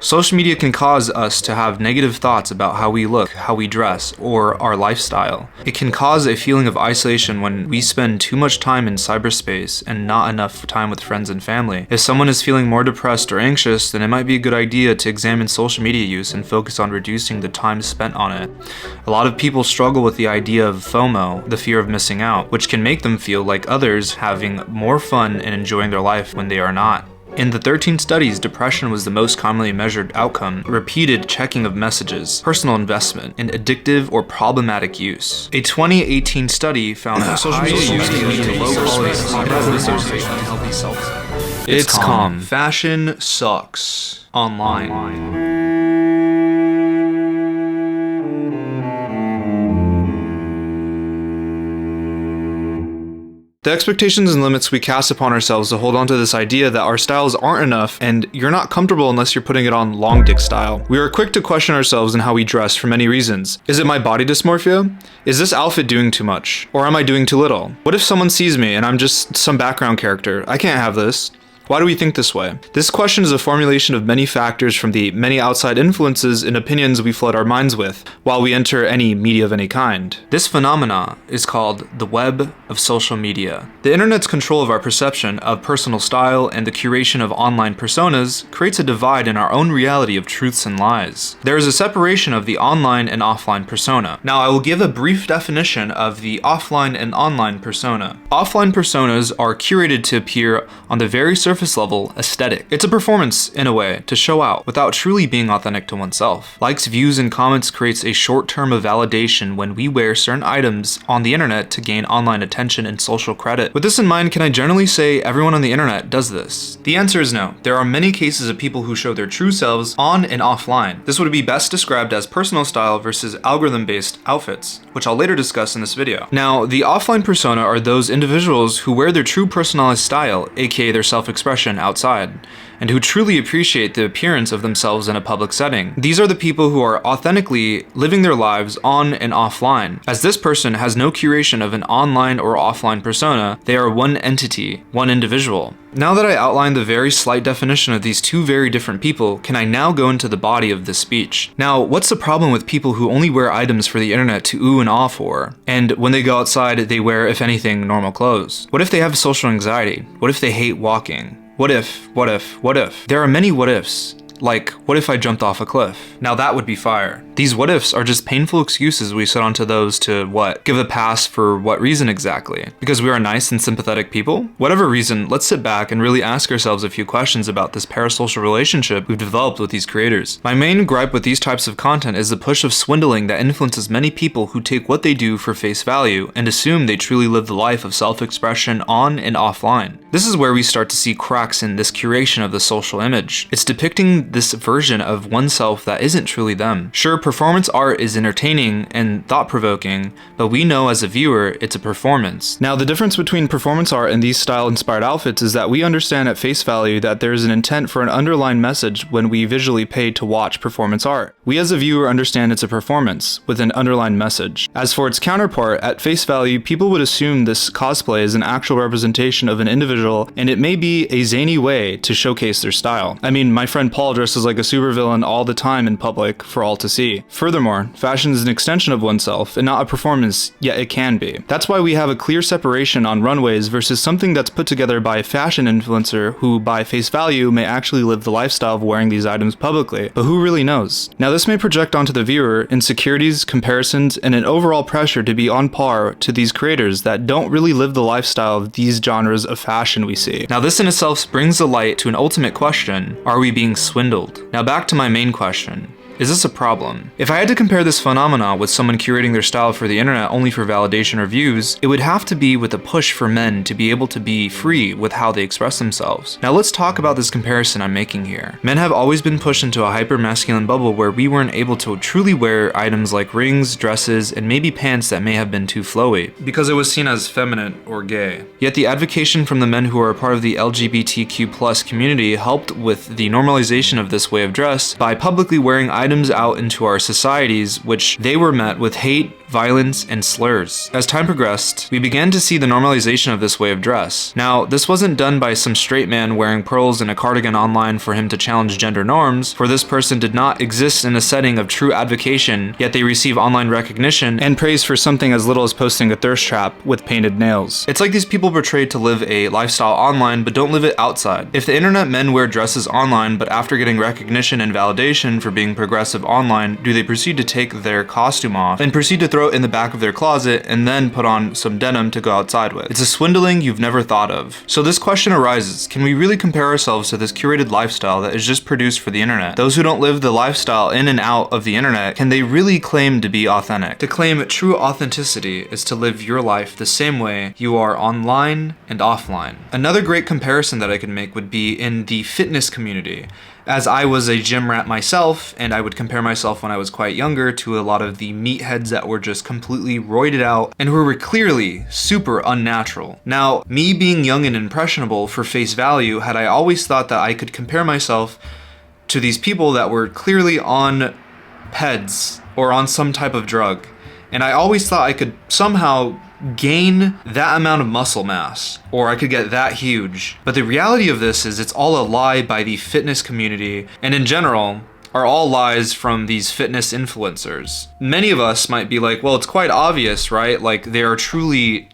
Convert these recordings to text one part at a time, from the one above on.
Social media can cause us to have negative thoughts about how we look, how we dress, or our lifestyle. It can cause a feeling of isolation when we spend too much time in cyberspace and not enough time with friends and family. If someone is feeling more depressed or anxious, then it might be a good idea to examine social media use and focus on reducing the time spent on it. A lot of people struggle with the idea of FOMO, the fear of missing out, which can make them feel like others having more fun and enjoying their life when they are not. In the 13 studies, depression was the most commonly measured outcome, repeated checking of messages, personal investment, and addictive or problematic use. A 2018 study found that social media use can lead to low quality unhealthy self-esteem. It's calm. Fashion sucks. Online. The expectations and limits we cast upon ourselves to hold on to this idea that our styles aren't enough and you're not comfortable unless you're putting it on long dick style. We are quick to question ourselves and how we dress for many reasons. Is it my body dysmorphia? Is this outfit doing too much? Or am I doing too little? What if someone sees me and I'm just some background character? I can't have this. Why do we think this way? This question is a formulation of many factors from the many outside influences and opinions we flood our minds with while we enter any media of any kind. This phenomena is called the web of social media. The internet's control of our perception of personal style and the curation of online personas creates a divide in our own reality of truths and lies. There is a separation of the online and offline persona. Now I will give a brief definition of the offline and online persona. Offline personas are curated to appear on the very surface level aesthetic. It's a performance, in a way, to show out without truly being authentic to oneself. Likes, views, and comments creates a short term of validation when we wear certain items on the internet to gain online attention and social credit. With this in mind, can I generally say everyone on the internet does this? The answer is no. There are many cases of people who show their true selves on and offline. This would be best described as personal style versus algorithm-based outfits, which I'll later discuss in this video. Now, the offline persona are those individuals who wear their true personalized style, aka their self-expression, outside, and who truly appreciate the appearance of themselves in a public setting. These are the people who are authentically living their lives on and offline. As this person has no curation of an online or offline persona, they are one entity, one individual. Now that I outlined the very slight definition of these two very different people, can I now go into the body of this speech? Now, what's the problem with people who only wear items for the internet to ooh and ah for? And when they go outside, they wear, if anything, normal clothes? What if they have social anxiety? What if they hate walking? What if? There are many what ifs. Like, what if I jumped off a cliff? Now that would be fire. These what ifs are just painful excuses we set onto those to what? Give a pass for what reason exactly? Because we are nice and sympathetic people? Whatever reason, let's sit back and really ask ourselves a few questions about this parasocial relationship we've developed with these creators. My main gripe with these types of content is the push of swindling that influences many people who take what they do for face value and assume they truly live the life of self-expression on and offline. This is where we start to see cracks in this curation of the social image. It's depicting this version of oneself that isn't truly them. Sure, performance art is entertaining and thought-provoking, but we know as a viewer it's a performance. Now, the difference between performance art and these style-inspired outfits is that we understand at face value that there is an intent for an underlying message when we visually pay to watch performance art. We as a viewer understand it's a performance with an underlying message. As for its counterpart, at face value, people would assume this cosplay is an actual representation of an individual, and it may be a zany way to showcase their style. I mean, my friend Paul dresses like a supervillain all the time in public for all to see. Furthermore, fashion is an extension of oneself and not a performance, yet it can be. That's why we have a clear separation on runways versus something that's put together by a fashion influencer who, by face value, may actually live the lifestyle of wearing these items publicly, but who really knows? Now, this may project onto the viewer insecurities, comparisons, and an overall pressure to be on par to these creators that don't really live the lifestyle of these genres of fashion we see. Now, this in itself brings the light to an ultimate question: are we being swindled? Now back to my main question. Is this a problem? If I had to compare this phenomena with someone curating their style for the internet only for validation or views, it would have to be with a push for men to be able to be free with how they express themselves. Now let's talk about this comparison I'm making here. Men have always been pushed into a hyper-masculine bubble where we weren't able to truly wear items like rings, dresses, and maybe pants that may have been too flowy, because it was seen as feminine or gay. Yet the advocacy from the men who are a part of the LGBTQ+ community helped with the normalization of this way of dress by publicly wearing items items out into our societies, which they were met with hate, violence, and slurs. As time progressed, we began to see the normalization of this way of dress. Now, this wasn't done by some straight man wearing pearls and a cardigan online for him to challenge gender norms, for this person did not exist in a setting of true advocation, yet they receive online recognition and praise for something as little as posting a thirst trap with painted nails. It's like these people portrayed to live a lifestyle online but don't live it outside. If the internet men wear dresses online, but after getting recognition and validation for being progressive online, do they proceed to take their costume off and proceed to throw it in the back of their closet and then put on some denim to go outside with? It's a swindling you've never thought of. So this question arises, can we really compare ourselves to this curated lifestyle that is just produced for the internet? Those who don't live the lifestyle in and out of the internet, can they really claim to be authentic? To claim true authenticity is to live your life the same way you are online and offline. Another great comparison that I could make would be in the fitness community. As I was a gym rat myself, and I would compare myself when I was quite younger to a lot of the meatheads that were just completely roided out and who were clearly super unnatural. Now, me being young and impressionable for face value, had I always thought that I could compare myself to these people that were clearly on PEDs or on some type of drug. And I always thought I could somehow gain that amount of muscle mass, or I could get that huge. But the reality of this is it's all a lie by the fitness community, and in general, are all lies from these fitness influencers. Many of us might be like, well, it's quite obvious, right? Like, they are truly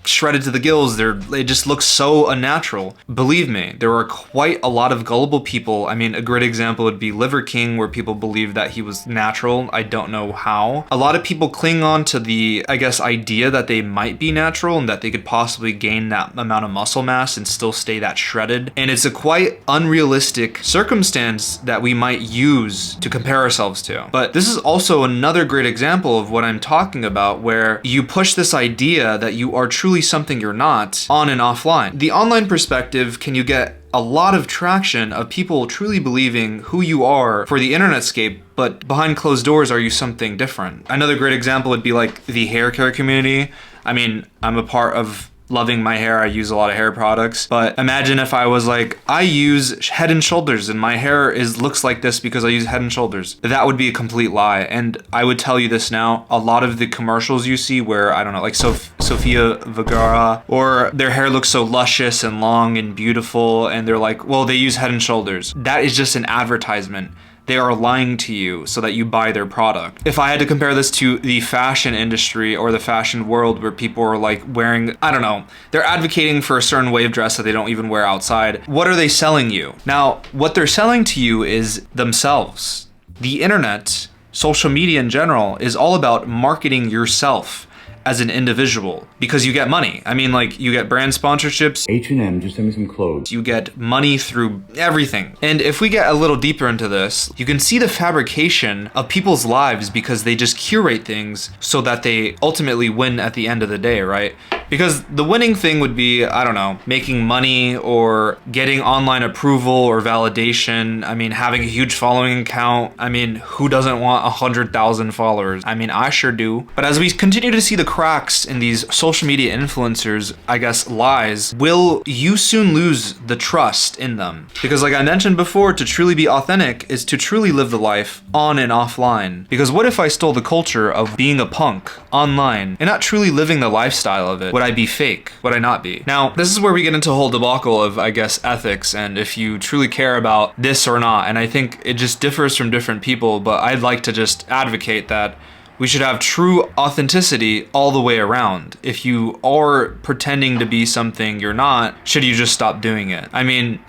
shredded to the gills, they just look so unnatural. Believe me, there are quite a lot of gullible people. I mean, a great example would be Liver King, where people believe that he was natural. I don't know how. A lot of people cling on to the, I guess, idea that they might be natural and that they could possibly gain that amount of muscle mass and still stay that shredded. And it's a quite unrealistic circumstance that we might use to compare ourselves to. But this is also another great example of what I'm talking about, where you push this idea that you are truly something you're not on and offline. The online perspective, can you get a lot of traction of people truly believing who you are for the internetscape, but behind closed doors, are you something different? Another great example would be like the hair care community. I mean, I'm a part of loving my hair. I use a lot of hair products, but imagine if I was like, I use Head and Shoulders and my hair looks like this because I use Head and Shoulders. That would be a complete lie. And I would tell you this now, a lot of the commercials you see where, I don't know, like Sofia Vergara, or their hair looks so luscious and long and beautiful, and they're like, well, they use Head and Shoulders. That is just an advertisement. They are lying to you so that you buy their product. If I had to compare this to the fashion industry or the fashion world, where people are like wearing, I don't know, they're advocating for a certain way of dress that they don't even wear outside. What are they selling you? Now, what they're selling to you is themselves. The internet, social media in general, is all about marketing yourself as an individual, because you get money. I mean, like, you get brand sponsorships. H&M, just send me some clothes. You get money through everything. And if we get a little deeper into this, you can see the fabrication of people's lives because they just curate things so that they ultimately win at the end of the day, right? Because the winning thing would be, I don't know, making money or getting online approval or validation. I mean, having a huge following count. I mean, who doesn't want 100,000 followers? I mean, I sure do. But as we continue to see the cracks in these social media influencers, I guess, lies, will you soon lose the trust in them? Because like I mentioned before, to truly be authentic is to truly live the life on and offline. Because what if I stole the culture of being a punk online and not truly living the lifestyle of it? Would I be fake? Would I not be? Now, this is where we get into a whole debacle of, I guess, ethics and if you truly care about this or not. And I think it just differs from different people, but I'd like to just advocate that we should have true authenticity all the way around. If you are pretending to be something you're not, should you just stop doing it? I mean,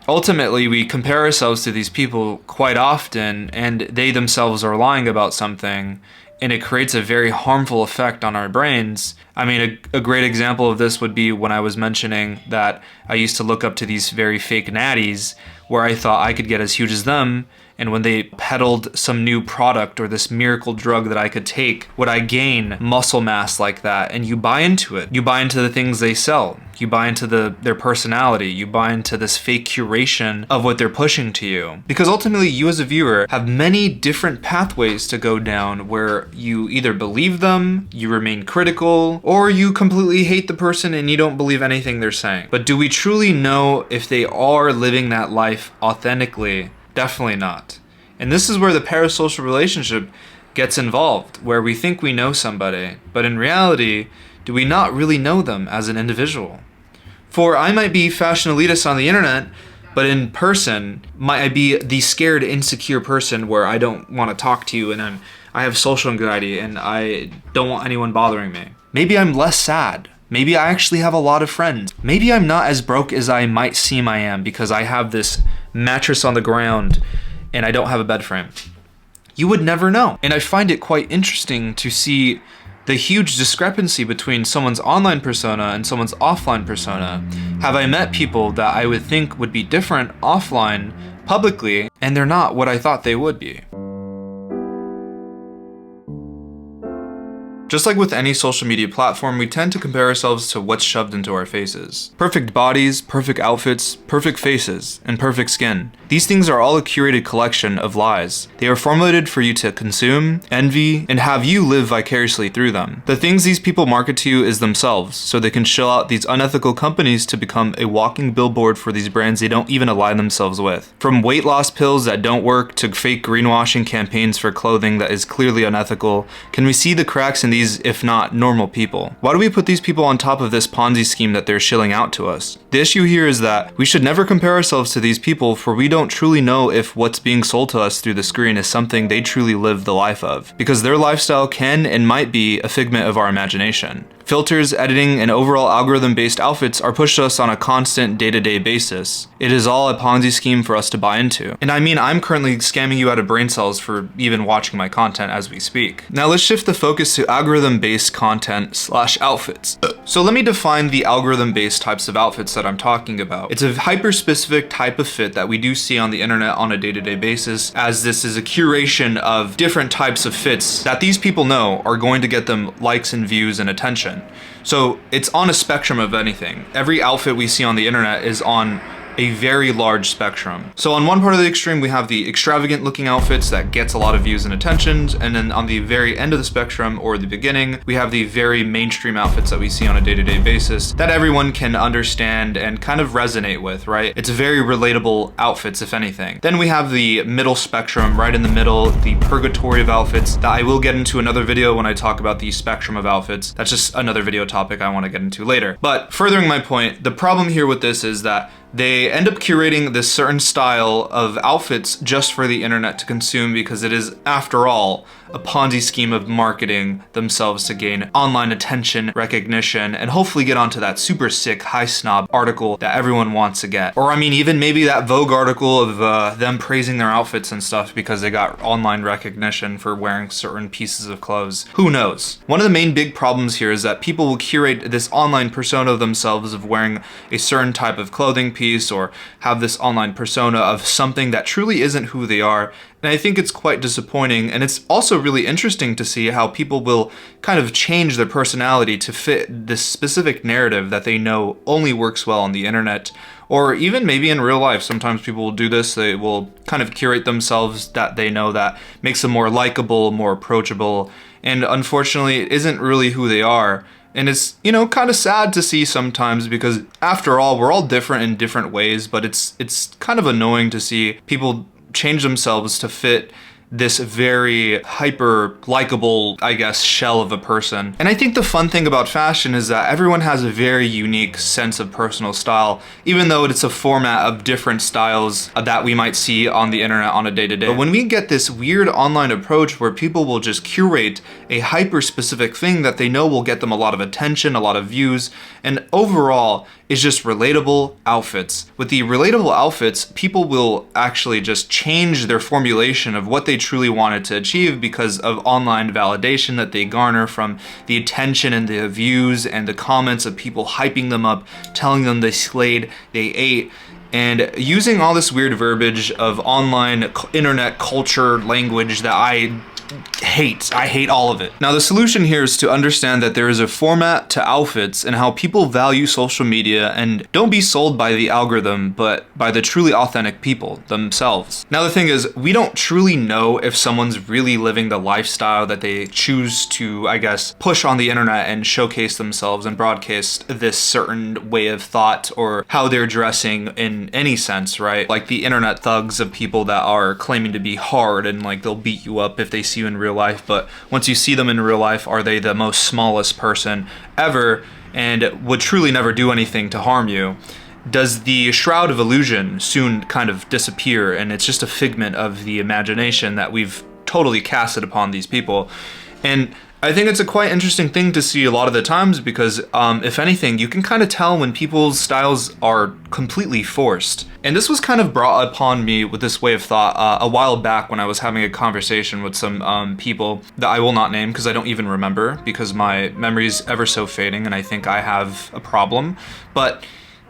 ultimately, we compare ourselves to these people quite often, and they themselves are lying about something, and it creates a very harmful effect on our brains. I mean, a great example of this would be when I was mentioning that I used to look up to these very fake natties where I thought I could get as huge as them, and when they peddled some new product or this miracle drug that I could take, would I gain muscle mass like that? And you buy into it. You buy into the things they sell. You buy into their personality. You buy into this fake curation of what they're pushing to you. Because ultimately, you as a viewer have many different pathways to go down where you either believe them, you remain critical, or you completely hate the person and you don't believe anything they're saying. But do we truly know if they are living that life authentically? Definitely not. And this is where the parasocial relationship gets involved, where we think we know somebody, but in reality, do we not really know them as an individual? For I might be fashion elitist on the internet, but in person, might I be the scared, insecure person where I don't want to talk to you and I have social anxiety and I don't want anyone bothering me. Maybe I'm less sad. Maybe I actually have a lot of friends. Maybe I'm not as broke as I might seem I am because I have this mattress on the ground and I don't have a bed frame. You would never know. And I find it quite interesting to see the huge discrepancy between someone's online persona and someone's offline persona. Have I met people that I would think would be different offline publicly, and they're not what I thought they would be? Just like with any social media platform, we tend to compare ourselves to what's shoved into our faces. Perfect bodies, perfect outfits, perfect faces, and perfect skin. These things are all a curated collection of lies. They are formulated for you to consume, envy, and have you live vicariously through them. The things these people market to you is themselves, so they can shill out these unethical companies to become a walking billboard for these brands they don't even align themselves with. From weight loss pills that don't work to fake greenwashing campaigns for clothing that is clearly unethical, can we see the cracks in these, if not normal people? Why do we put these people on top of this Ponzi scheme that they're shilling out to us? The issue here is that we should never compare ourselves to these people, for we don't truly know if what's being sold to us through the screen is something they truly live the life of, because their lifestyle can and might be a figment of our imagination. Filters, editing, and overall algorithm-based outfits are pushed to us on a constant day-to-day basis. It is all a Ponzi scheme for us to buy into. And I mean, I'm currently scamming you out of brain cells for even watching my content as we speak. Now let's shift the focus to algorithm-based content / outfits. So let me define the algorithm-based types of outfits that I'm talking about. It's a hyper-specific type of fit that we do see on the internet on a day-to-day basis, as this is a curation of different types of fits that these people know are going to get them likes and views and attention. So it's on a spectrum of anything. Every outfit we see on the internet is on a very large spectrum. So on one part of the extreme, we have the extravagant looking outfits that gets a lot of views and attentions, and then on the very end of the spectrum, or the beginning, we have the very mainstream outfits that we see on a day-to-day basis that everyone can understand and kind of resonate with, right? It's very relatable outfits, if anything. Then we have the middle spectrum, right in the middle, the purgatory of outfits that I will get into another video when I talk about the spectrum of outfits. That's just another video topic I want to get into later. But furthering my point, the problem here with this is that they end up curating this certain style of outfits just for the internet to consume, because it is, after all, a Ponzi scheme of marketing themselves to gain online attention, recognition, and hopefully get onto that super sick high snob article that everyone wants to get. Or I mean, even maybe that Vogue article of them praising their outfits and stuff because they got online recognition for wearing certain pieces of clothes. Who knows? One of the main big problems here is that people will curate this online persona of themselves of wearing a certain type of clothing piece, or have this online persona of something that truly isn't who they are. And I think it's quite disappointing, and it's also really interesting to see how people will kind of change their personality to fit this specific narrative that they know only works well on the internet, or even maybe in real life. Sometimes people will do this. They will kind of curate themselves that they know that makes them more likable, more approachable, and unfortunately it isn't really who they are. And it's, you know, kind of sad to see sometimes, because after all, we're all different in different ways, but it's kind of annoying to see people change themselves to fit this very hyper likable, I guess, shell of a person. And I think the fun thing about fashion is that everyone has a very unique sense of personal style, even though it's a format of different styles that we might see on the internet on a day-to-day. But when we get this weird online approach where people will just curate a hyper specific thing that they know will get them a lot of attention, a lot of views, and overall is just relatable outfits. With the relatable outfits, people will actually just change their formulation of what they truly wanted to achieve because of online validation that they garner from the attention and the views and the comments of people hyping them up, telling them they slayed, they ate, and using all this weird verbiage of online internet culture language that I hate. I hate all of it. Now, the solution here is to understand that there is a format to outfits and how people value social media, and don't be sold by the algorithm, but by the truly authentic people themselves. Now, the thing is, we don't truly know if someone's really living the lifestyle that they choose to, I guess, push on the internet and showcase themselves and broadcast this certain way of thought or how they're dressing in any sense, right? Like the internet thugs of people that are claiming to be hard and like they'll beat you up if they see you in real life, but once you see them in real life, are they the most smallest person ever and would truly never do anything to harm you? Does the shroud of illusion soon kind of disappear and it's just a figment of the imagination that we've totally casted upon these people? And I think it's a quite interesting thing to see a lot of the times because, if anything, you can kind of tell when people's styles are completely forced. And this was kind of brought upon me with this way of thought a while back when I was having a conversation with some people that I will not name because I don't even remember because my memory's ever so fading and I think I have a problem. But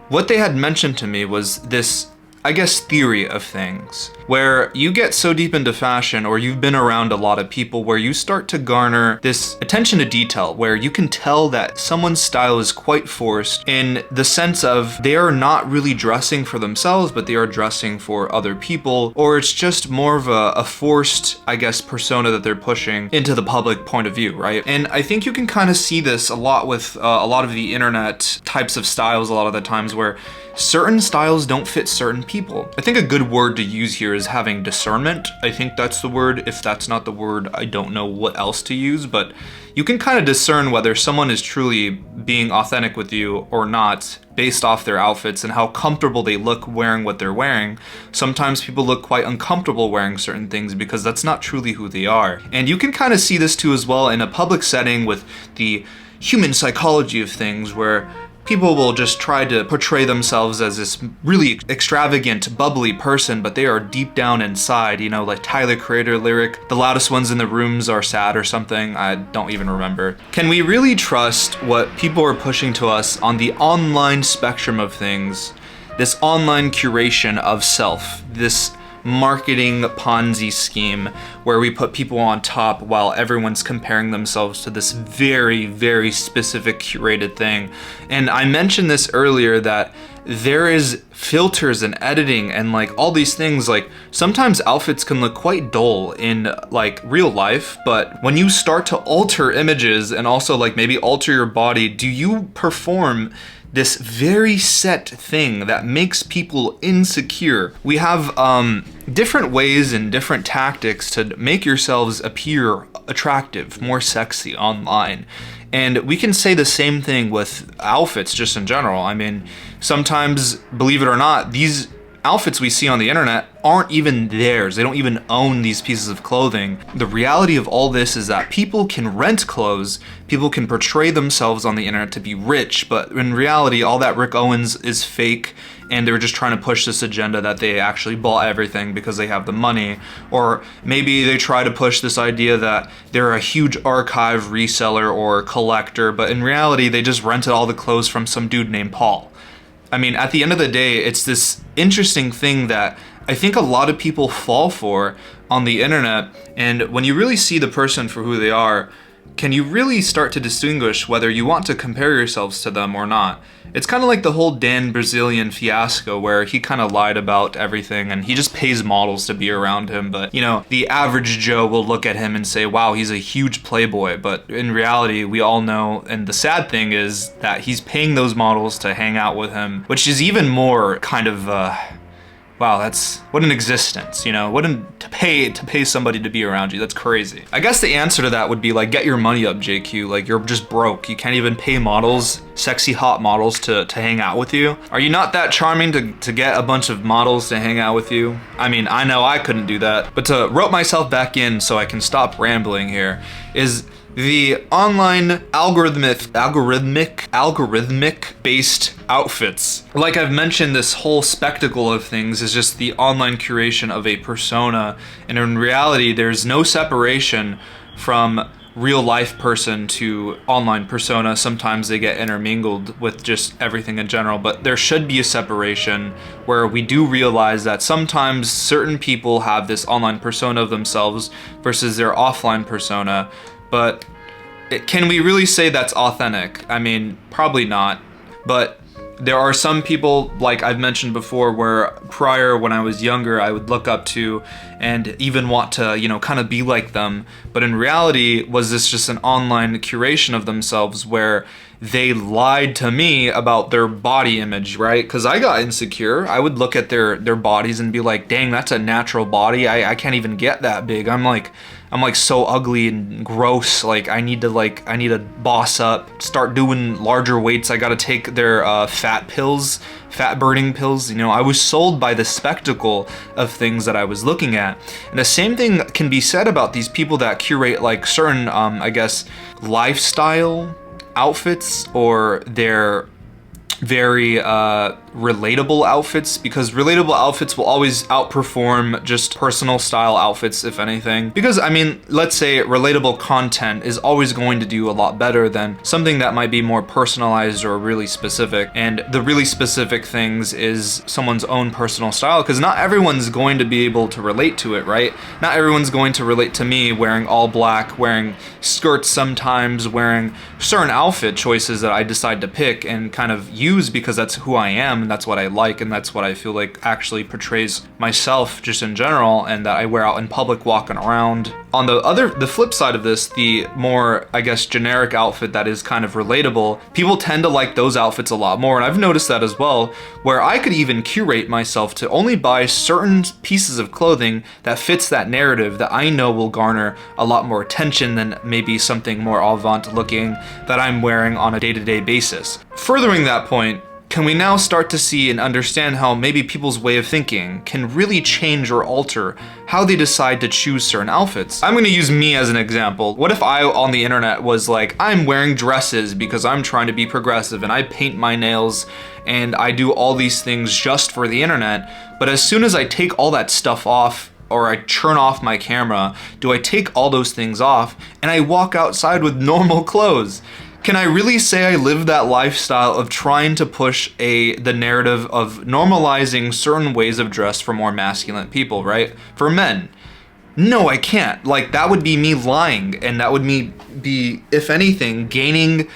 what they had mentioned to me was this, I guess, theory of things where you get so deep into fashion or you've been around a lot of people where you start to garner this attention to detail where you can tell that someone's style is quite forced in the sense of they are not really dressing for themselves, but they are dressing for other people, or it's just more of a forced, I guess, persona that they're pushing into the public point of view, right? And I think you can kind of see this a lot with a lot of the internet types of styles a lot of the times where certain styles don't fit certain people. I think a good word to use here is having discernment. I think that's the word. If that's not the word, I don't know what else to use, but you can kind of discern whether someone is truly being authentic with you or not based off their outfits and how comfortable they look wearing what they're wearing. Sometimes people look quite uncomfortable wearing certain things because that's not truly who they are. And you can kind of see this too as well in a public setting with the human psychology of things where people will just try to portray themselves as this really extravagant, bubbly person, but they are deep down inside, you know, like Tyler Creator lyric, the loudest ones in the rooms are sad or something, I don't even remember. Can we really trust what people are pushing to us on the online spectrum of things, this online curation of self, this marketing Ponzi scheme where we put people on top while everyone's comparing themselves to this very, very specific curated thing? And I mentioned this earlier that there is filters and editing and like all these things. Like sometimes outfits can look quite dull in like real life, but when you start to alter images and also like maybe alter your body, do you perform this very set thing that makes people insecure? We have different ways and different tactics to make yourselves appear attractive, more sexy online. And we can say the same thing with outfits just in general. I mean, sometimes, believe it or not, these outfits we see on the internet aren't even theirs. They don't even own these pieces of clothing. The reality of all this is that people can rent clothes, people can portray themselves on the internet to be rich, but in reality, all that Rick Owens is fake, and they're just trying to push this agenda that they actually bought everything because they have the money. Or maybe they try to push this idea that they're a huge archive reseller or collector, but in reality, they just rented all the clothes from some dude named Paul. I mean, at the end of the day, it's this interesting thing that I think a lot of people fall for on the internet. And when you really see the person for who they are, can you really start to distinguish whether you want to compare yourselves to them or not? It's kind of like the whole Dan Brazilian fiasco where he kind of lied about everything and he just pays models to be around him. But, you know, the average Joe will look at him and say, wow, he's a huge playboy. But in reality, we all know, and the sad thing is that he's paying those models to hang out with him, which is even more kind of, wow, that's what an existence, you know, to pay somebody to be around you. That's crazy. I guess the answer to that would be like, get your money up, JQ. Like, you're just broke. You can't even pay models, sexy hot models to hang out with you. Are you not that charming to get a bunch of models to hang out with you? I mean, I know I couldn't do that, but to rope myself back in so I can stop rambling here is the online algorithmic based outfits. Like I've mentioned, this whole spectacle of things is just the online curation of a persona, and in reality there's no separation from real life person to online persona. Sometimes they get intermingled with just everything in general, but there should be a separation where we do realize that sometimes certain people have this online persona of themselves versus their offline persona. But can we really say that's authentic? I mean, probably not. But there are some people, like I've mentioned before, where prior, when I was younger, I would look up to and even want to, kind of be like them. But in reality, was this just an online curation of themselves where they lied to me about their body image, right? Because I got insecure. I would look at their bodies and be like, dang, that's a natural body. I can't even get that big. I'm like so ugly and gross. Like I need to boss up, start doing larger weights. I got to take their fat burning pills. I was sold by the spectacle of things that I was looking at. And the same thing can be said about these people that curate like certain, lifestyle outfits, or their very relatable outfits, because relatable outfits will always outperform just personal style outfits, if anything. Because I mean, let's say relatable content is always going to do a lot better than something that might be more personalized or really specific. And the really specific things is someone's own personal style, because not everyone's going to be able to relate to it, right? Not everyone's going to relate to me wearing all black, wearing skirts sometimes, wearing certain outfit choices that I decide to pick and kind of use because that's who I am and that's what I like and that's what I feel like actually portrays myself just in general, and that I wear out in public walking around. On the flip side of this, the more, I guess, generic outfit that is kind of relatable, people tend to like those outfits a lot more. And I've noticed that as well, where I could even curate myself to only buy certain pieces of clothing that fits that narrative that I know will garner a lot more attention than maybe something more avant looking that I'm wearing on a day-to-day basis. Furthering that point, can we now start to see and understand how maybe people's way of thinking can really change or alter how they decide to choose certain outfits? I'm gonna use me as an example. What if I on the internet was like, I'm wearing dresses because I'm trying to be progressive and I paint my nails and I do all these things just for the internet, but as soon as I take all that stuff off, or I turn off my camera, do I take all those things off and I walk outside with normal clothes? Can I really say I live that lifestyle of trying to push the narrative of normalizing certain ways of dress for more masculine people, right? For men. No, I can't. Like, that would be me lying, and that would be, if anything, gaining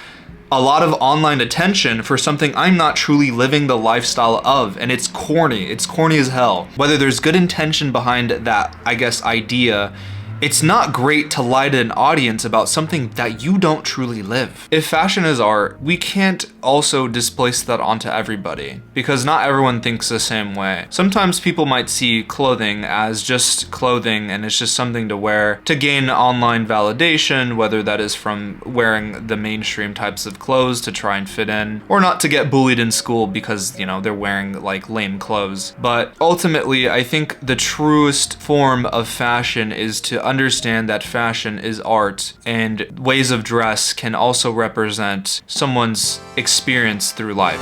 a lot of online attention for something I'm not truly living the lifestyle of, and it's corny. It's corny as hell. Whether there's good intention behind that, I guess, idea, it's not great to lie to an audience about something that you don't truly live. If fashion is art, we can't also displace that onto everybody, because not everyone thinks the same way. Sometimes people might see clothing as just clothing and it's just something to wear to gain online validation, whether that is from wearing the mainstream types of clothes to try and fit in, or not to get bullied in school because, they're wearing like lame clothes. But ultimately, I think the truest form of fashion is to understand that fashion is art, and ways of dress can also represent someone's experience through life.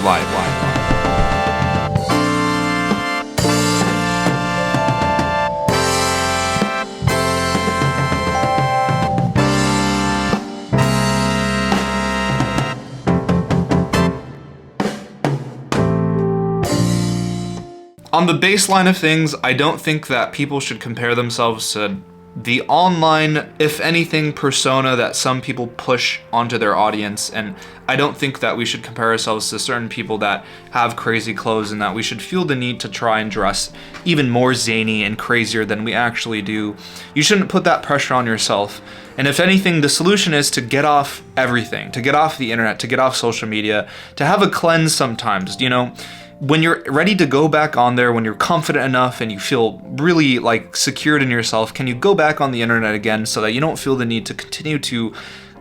On the baseline of things, I don't think that people should compare themselves to the online, if anything, persona that some people push onto their audience. And I don't think that we should compare ourselves to certain people that have crazy clothes, and that we should feel the need to try and dress even more zany and crazier than we actually do. You shouldn't put that pressure on yourself. And if anything, the solution is to get off everything, to get off the internet, to get off social media, to have a cleanse sometimes, when you're ready to go back on there, when you're confident enough and you feel really like secured in yourself, can you go back on the internet again so that you don't feel the need to continue to,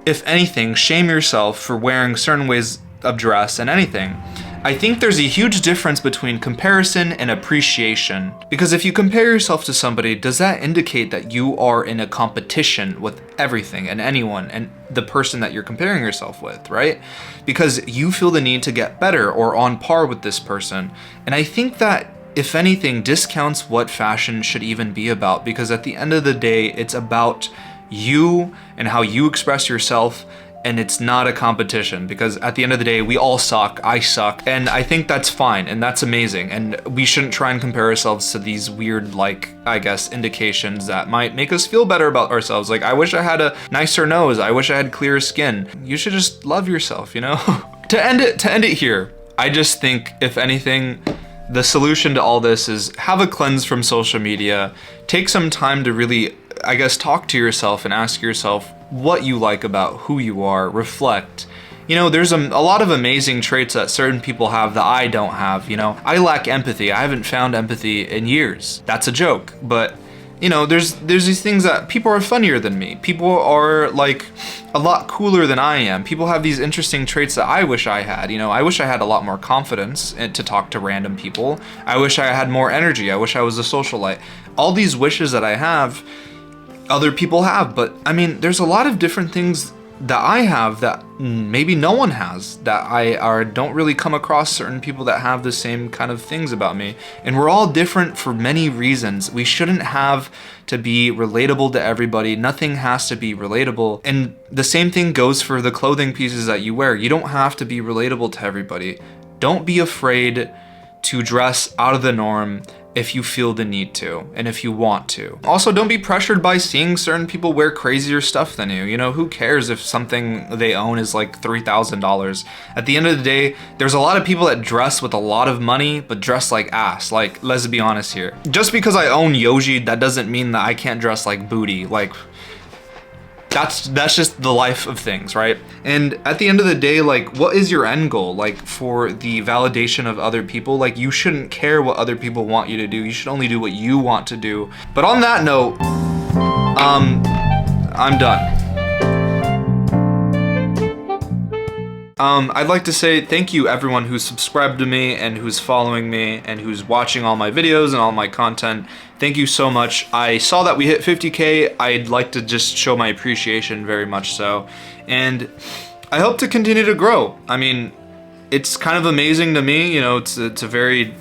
if anything, shame yourself for wearing certain ways of dress and anything? I think there's a huge difference between comparison and appreciation. Because if you compare yourself to somebody, does that indicate that you are in a competition with everything and anyone and the person that you're comparing yourself with, right? Because you feel the need to get better or on par with this person. And I think that, if anything, discounts what fashion should even be about, because at the end of the day, it's about you and how you express yourself, and it's not a competition, because at the end of the day, we all suck. I suck. And I think that's fine, and that's amazing. And we shouldn't try and compare ourselves to these weird, like, I guess, indications that might make us feel better about ourselves. Like, I wish I had a nicer nose. I wish I had clearer skin. You should just love yourself, you know? To end it here, I just think, if anything, the solution to all this is have a cleanse from social media. Take some time to really, I guess, talk to yourself and ask yourself what you like about who you are. Reflect. You know, there's a lot of amazing traits that certain people have that I don't have, you know. I lack empathy. I haven't found empathy in years. That's a joke, but you know, there's these things that people are funnier than me. People are like a lot cooler than I am. People have these interesting traits that I wish I had. You know, I wish I had a lot more confidence to talk to random people. I wish I had more energy. I wish I was a socialite. All these wishes that I have, other people have, but I mean, there's a lot of different things that I have that maybe no one has, that I don't really come across certain people that have the same kind of things about me. And we're all different for many reasons. We shouldn't have to be relatable to everybody. Nothing has to be relatable. And the same thing goes for the clothing pieces that you wear. You don't have to be relatable to everybody. Don't be afraid to dress out of the norm if you feel the need to and if you want to. Also, don't be pressured by seeing certain people wear crazier stuff than you. You know, who cares if something they own is like $3,000? At the end of the day, there's a lot of people that dress with a lot of money but dress like ass. Like, let's be honest here. Just because I own Yoji, that doesn't mean that I can't dress like booty. Like, that's just the life of things, right? And at the end of the day, like, what is your end goal? Like, for the validation of other people? Like, you shouldn't care what other people want you to do. You should only do what you want to do. But on that note, I'm done. I'd like to say thank you everyone who's subscribed to me and who's following me and who's watching all my videos and all my content. Thank you so much. I saw that we hit 50K. I'd like to just show my appreciation very much so. And I hope to continue to grow. I mean, it's kind of amazing to me, you know, it's a very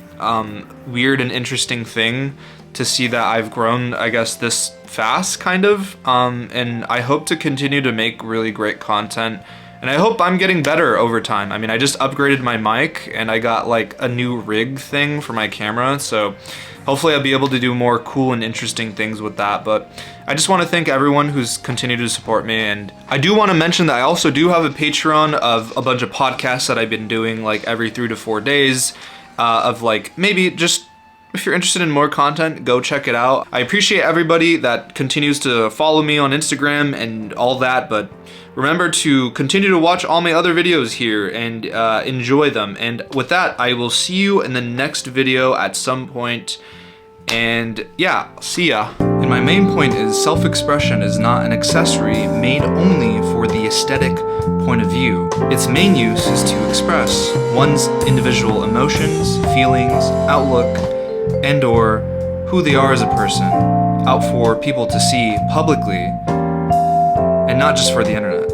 weird and interesting thing to see that I've grown, I guess, this fast, kind of. And I hope to continue to make really great content. And I hope I'm getting better over time. I mean, I just upgraded my mic and I got like a new rig thing for my camera. So hopefully I'll be able to do more cool and interesting things with that. But I just want to thank everyone who's continued to support me. And I do want to mention that I also do have a Patreon of a bunch of podcasts that I've been doing like every 3 to 4 days of like maybe just, if you're interested in more content, go check it out. I appreciate everybody that continues to follow me on Instagram and all that, but remember to continue to watch all my other videos here and enjoy them. And with that, I will see you in the next video at some point. And yeah, see ya. And my main point is self-expression is not an accessory made only for the aesthetic point of view. Its main use is to express one's individual emotions, feelings, outlook, and or who they are as a person, out for people to see publicly, and not just for the internet.